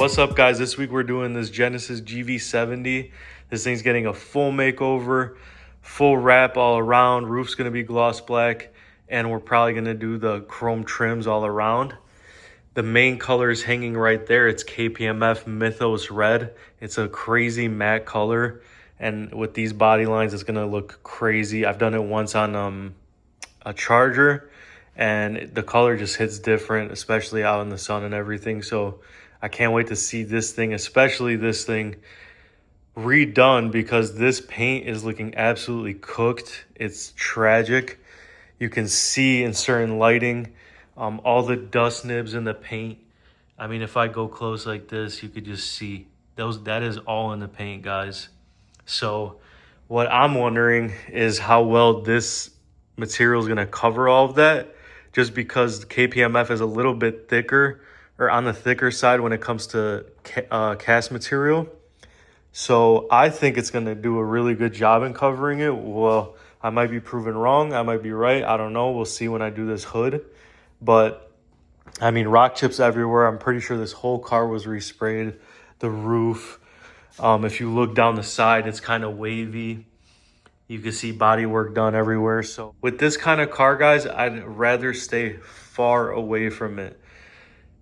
What's up, guys? This week we're doing this Genesis GV70. This thing's getting a full makeover, full wrap all around. Roof's gonna be gloss black, and we're probably gonna do the chrome trims all around. The main color is hanging right there. It's KPMF MYTHOS red. It's a crazy matte color, and with these body lines, it's gonna look crazy. I've done it once on a Charger, and the color just hits different, especially out in the sun and everything. So I can't wait to see this thing, especially this thing redone, because this paint is looking absolutely cooked. It's tragic. You can see in certain lighting all the dust nibs in the paint. I mean, if I go close like this, you could just see that is all in the paint, guys. So what I'm wondering is how well this material is going to cover all of that, just because KPMF is a little bit thicker, or on the thicker side when it comes to cast material. So I think it's going to do a really good job in covering it. Well, I might be proven wrong. I might be right. I don't know. We'll see when I do this hood. But I mean, rock chips everywhere. I'm pretty sure this whole car was resprayed. The roof. If you look down the side, it's kind of wavy. You can see body work done everywhere. So with this kind of car, guys, I'd rather stay far away from it.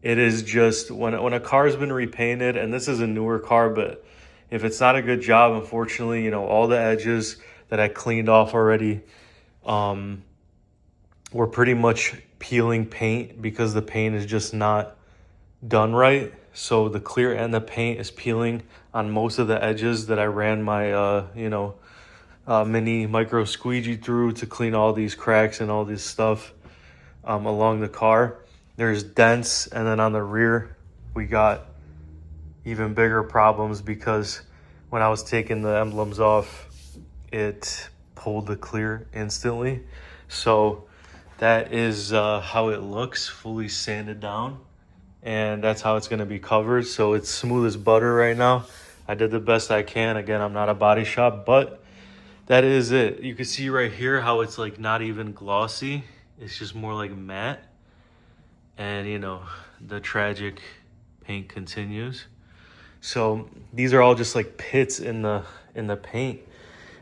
It is just when a car has been repainted, and this is a newer car, but if it's not a good job, unfortunately, you know, all the edges that I cleaned off already were pretty much peeling paint, because the paint is just not done right. So the clear and the paint is peeling on most of the edges that I ran my mini micro squeegee through to clean all these cracks and all this stuff along the car. There's dents, and then on the rear we got even bigger problems, because when I was taking the emblems off, it pulled the clear instantly. So that is how it looks, fully sanded down, and that's how it's going to be covered. So it's smooth as butter right now. I did the best I can. Again, I'm not a body shop, but that is it. You can see right here how it's like not even glossy. It's just more like matte. And you know, the tragic paint continues. So these are all just like pits in the paint.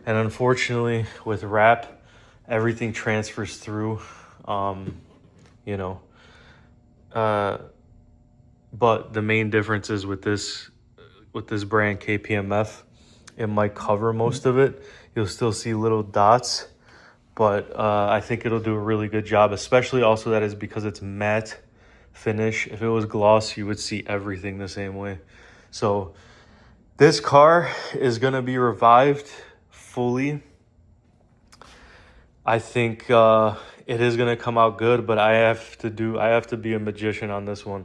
And unfortunately with wrap, everything transfers through, but the main difference is with this brand KPMF, it might cover most of it. You'll still see little dots, but I think it'll do a really good job, especially also that is because it's matte finish. If it was gloss, you would see everything the same way. So this car is going to be revived fully. I think it is going to come out good, but I have to be a magician on this one,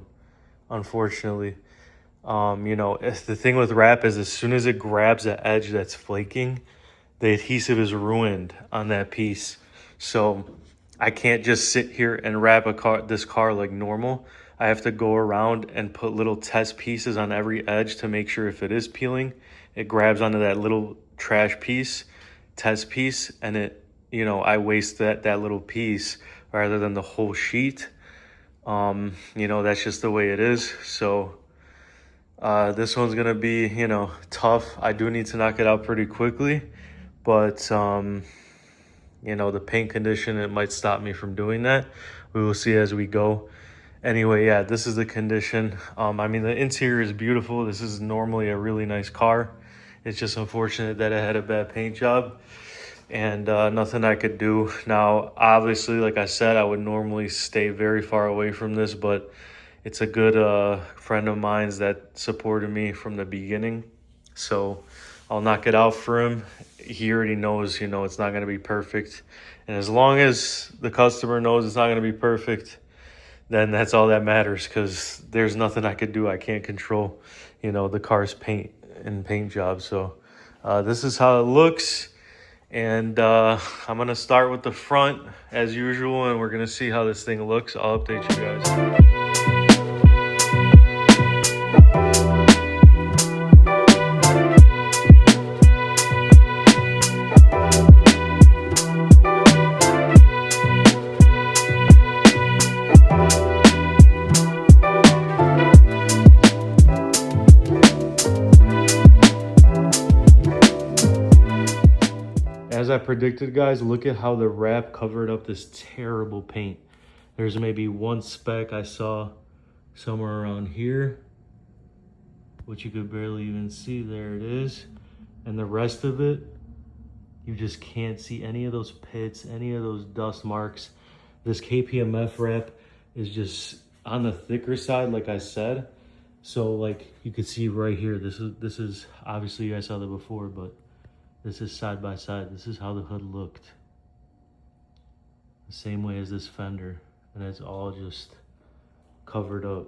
unfortunately. The thing with wrap is, as soon as it grabs the edge that's flaking, the adhesive is ruined on that piece. So I can't just sit here and wrap this car like normal. I have to go around and put little test pieces on every edge to make sure if it is peeling, it grabs onto that little trash piece, test piece, and I waste that little piece rather than the whole sheet. That's just the way it is. So this one's gonna be, tough. I do need to knock it out pretty quickly, but the paint condition, it might stop me from doing that. We will see as we go. Anyway, yeah, this is the condition. The interior is beautiful. This is normally a really nice car. It's just unfortunate that it had a bad paint job, and nothing I could do. Now, obviously, like I said, I would normally stay very far away from this, but it's a good friend of mine's that supported me from the beginning. So I'll knock it out for him. He already knows, it's not going to be perfect. And as long as the customer knows it's not going to be perfect, then that's all that matters, because there's nothing I could do. I can't control, the car's paint and paint job. So this is how it looks. And I'm going to start with the front as usual, and we're going to see how this thing looks. I'll update you guys. as I predicted, guys, look at how the wrap covered up this terrible paint. There's maybe one speck I saw somewhere around here, which you could barely even see. There it is. And the rest of it, you just can't see any of those pits, any of those dust marks. This KPMF wrap is just on the thicker side, like I said. So like you can see right here, this is obviously you guys saw that before, but this is side by side. This is how the hood looked. The same way as this fender, and it's all just covered up.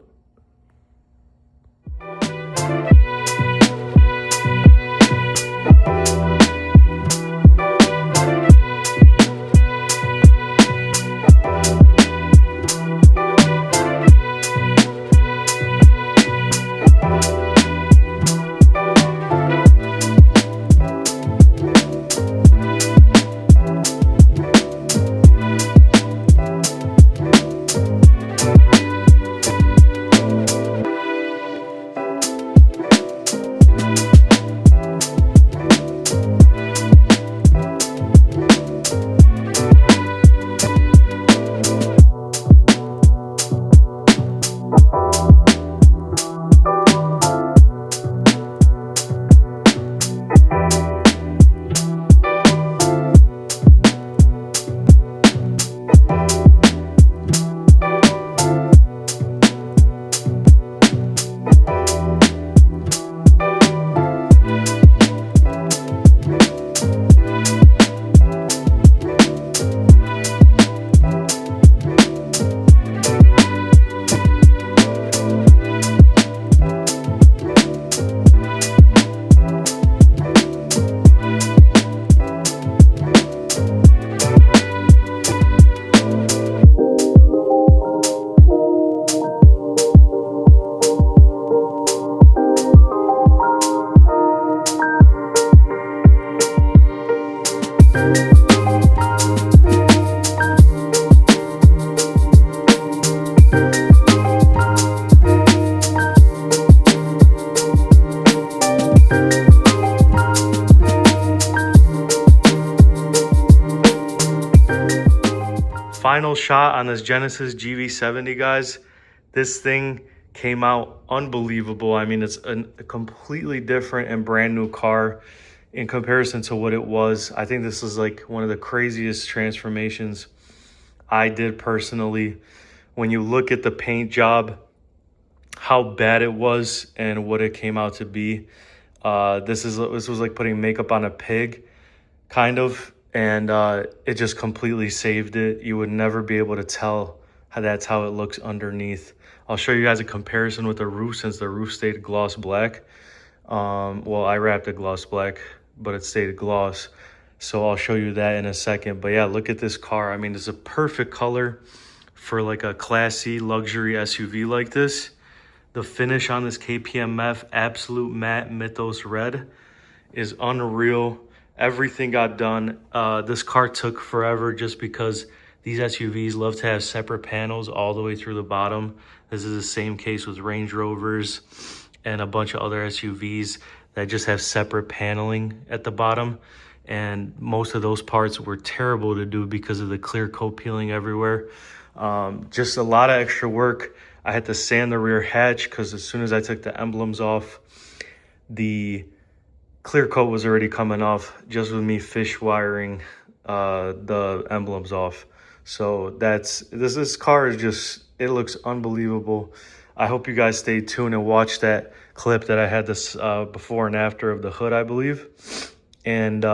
Final shot on this Genesis GV70, guys. This thing came out unbelievable. I mean, it's a completely different and brand new car in comparison to what it was. I think this is like one of the craziest transformations I did personally. When you look at the paint job, how bad it was and what it came out to be, this was like putting makeup on a pig, kind of. And it just completely saved it. You would never be able to tell how that's how it looks underneath. I'll show you guys a comparison with the roof, since the roof stayed gloss black. Well, I wrapped it gloss black, but it stayed gloss. So I'll show you that in a second. But yeah, look at this car. I mean, it's a perfect color for like a classy luxury SUV like this. The finish on this KPMF absolute matte mythos red is unreal. Everything got done. This car took forever just because these SUVs love to have separate panels all the way through the bottom. This is the same case with Range Rovers and a bunch of other SUVs that just have separate paneling at the bottom. And most of those parts were terrible to do because of the clear coat peeling everywhere. Just a lot of extra work. I had to sand the rear hatch because as soon as I took the emblems off, the clear coat was already coming off just with me fish wiring the emblems off. So this car is just, it looks unbelievable. I hope you guys stay tuned and watch that clip that I had this before and after of the hood, I believe. And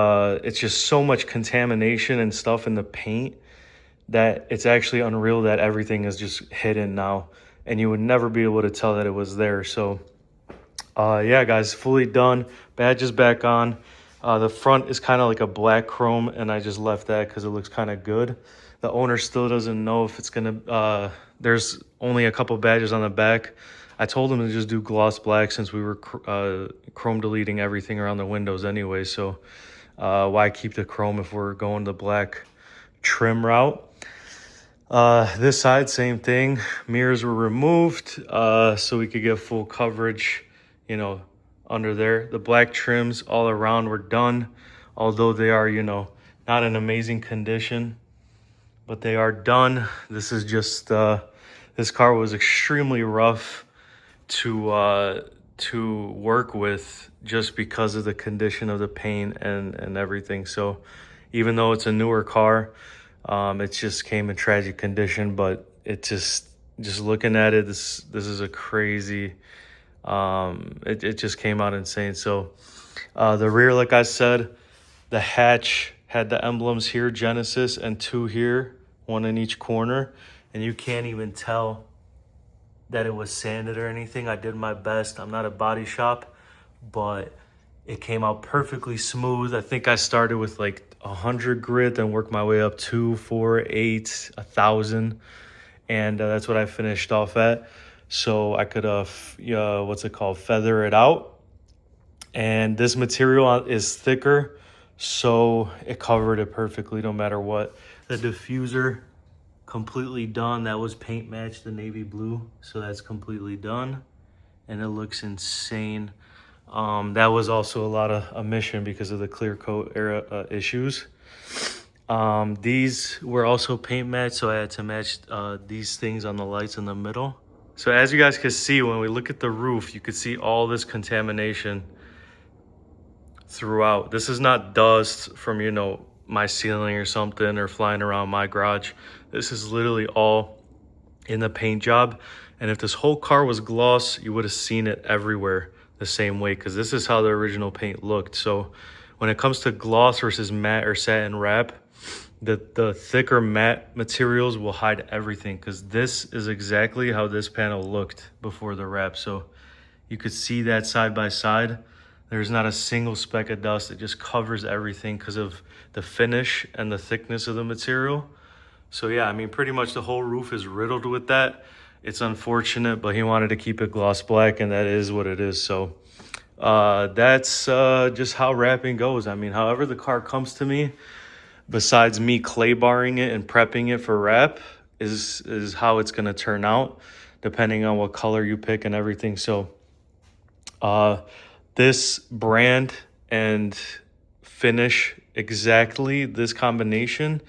it's just so much contamination and stuff in the paint that it's actually unreal that everything is just hidden now, and you would never be able to tell that it was there. So yeah, guys, fully done. Badge is back on. The front is kind of like a black chrome, and I just left that because it looks kind of good. The owner still doesn't know if it's gonna, there's only a couple badges on the back. I told him to just do gloss black since we were chrome deleting everything around the windows anyway. So why keep the chrome if we're going the black trim route? This side, same thing. Mirrors were removed so we could get full coverage, you know, under there. The black trims all around were done, although they are, you know, not in amazing condition, but they are done. This is just this car was extremely rough to work with just because of the condition of the paint and everything. So even though it's a newer car, it just came in tragic condition, but it just looking at it, this is a crazy, it just came out insane. So the rear, like I said, the hatch had the emblems here, Genesis, and 2 here, 1 in each corner, and you can't even tell that it was sanded or anything. I did my best. I'm not a body shop, but it came out perfectly smooth. I think I started with like 100 grit, then worked my way up 2, 4, 8, 1,000, and that's what I finished off at. So I could what's it called, feather it out. And this material is thicker, so it covered it perfectly no matter what. The diffuser, completely done. That was paint matched the navy blue, so that's completely done, and it looks insane. That was also a lot of emission because of the clear coat era issues. These were also paint matched, so I had to match these things on the lights in the middle. So as you guys can see, when we look at the roof, you can see all this contamination throughout. This is not dust from, you know, my ceiling or something, or flying around my garage. This is literally all in the paint job. And if this whole car was gloss, you would have seen it everywhere the same way, because this is how the original paint looked. So when it comes to gloss versus matte or satin wrap, the thicker matte materials will hide everything, because this is exactly how this panel looked before the wrap. So you could see that side by side. There's not a single speck of dust. It just covers everything because of the finish and the thickness of the material. So yeah, I mean, pretty much the whole roof is riddled with that. It's unfortunate, but he wanted to keep it gloss black, and that is what it is. So that's just how wrapping goes. I mean, however the car comes to me, besides me clay barring it and prepping it for wrap, is how it's going to turn out, depending on what color you pick and everything. So this brand and finish, exactly this combination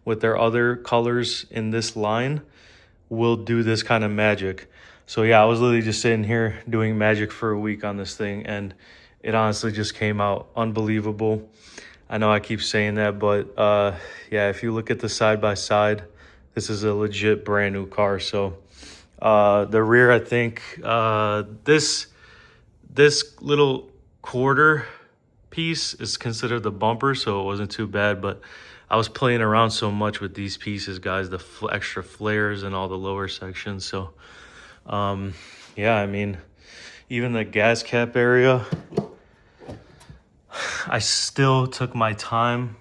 with their other colors in this line, will do this kind of magic. So yeah, I was literally just sitting here doing magic for a week on this thing, and it honestly just came out unbelievable. I know I keep saying that, but yeah, if you look at the side by side, this is a legit brand new car. So the rear, I think this little quarter piece is considered the bumper, so it wasn't too bad. But I was playing around so much with these pieces, guys, the extra flares and all the lower sections. So yeah, I mean, even the gas cap area, I still took my time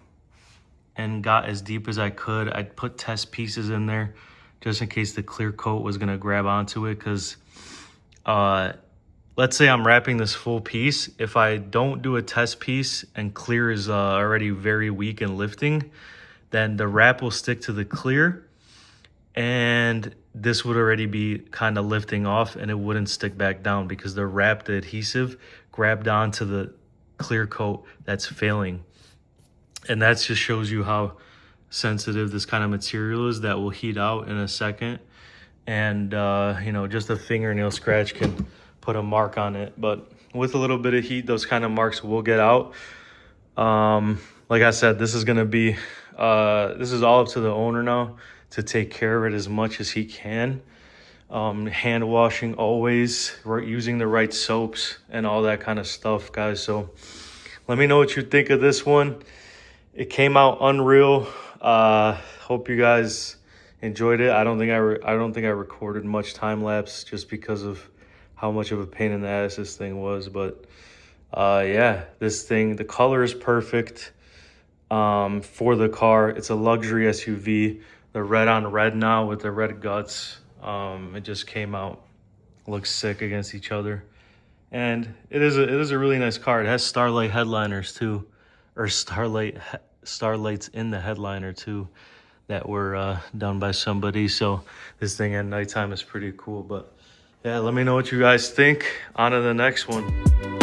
and got as deep as I could. I put test pieces in there just in case the clear coat was gonna grab onto it, because let's say I'm wrapping this full piece. If I don't do a test piece and clear is already very weak and lifting, then the wrap will stick to the clear, and this would already be kind of lifting off, and it wouldn't stick back down because the wrap, the adhesive, grabbed onto the clear coat that's failing. And that just shows you how sensitive this kind of material is. That will heat out in a second, and you know, just a fingernail scratch can put a mark on it. But with a little bit of heat, those kind of marks will get out. Like I said, this is gonna be this is all up to the owner now to take care of it as much as he can. Hand washing always, using the right soaps and all that kind of stuff, guys. So let me know what you think of this one. It came out unreal. Hope you guys enjoyed it. I don't think I recorded much time lapse just because of how much of a pain in the ass this thing was. But yeah, this thing, the color is perfect for the car. It's a luxury SUV. The red on red now with the red guts. It just came out, looks sick against each other, and it is a really nice car. It has starlight headliners too, or starlights in the headliner too, that were done by somebody. So this thing at nighttime is pretty cool. But yeah, let me know what you guys think. On to the next one.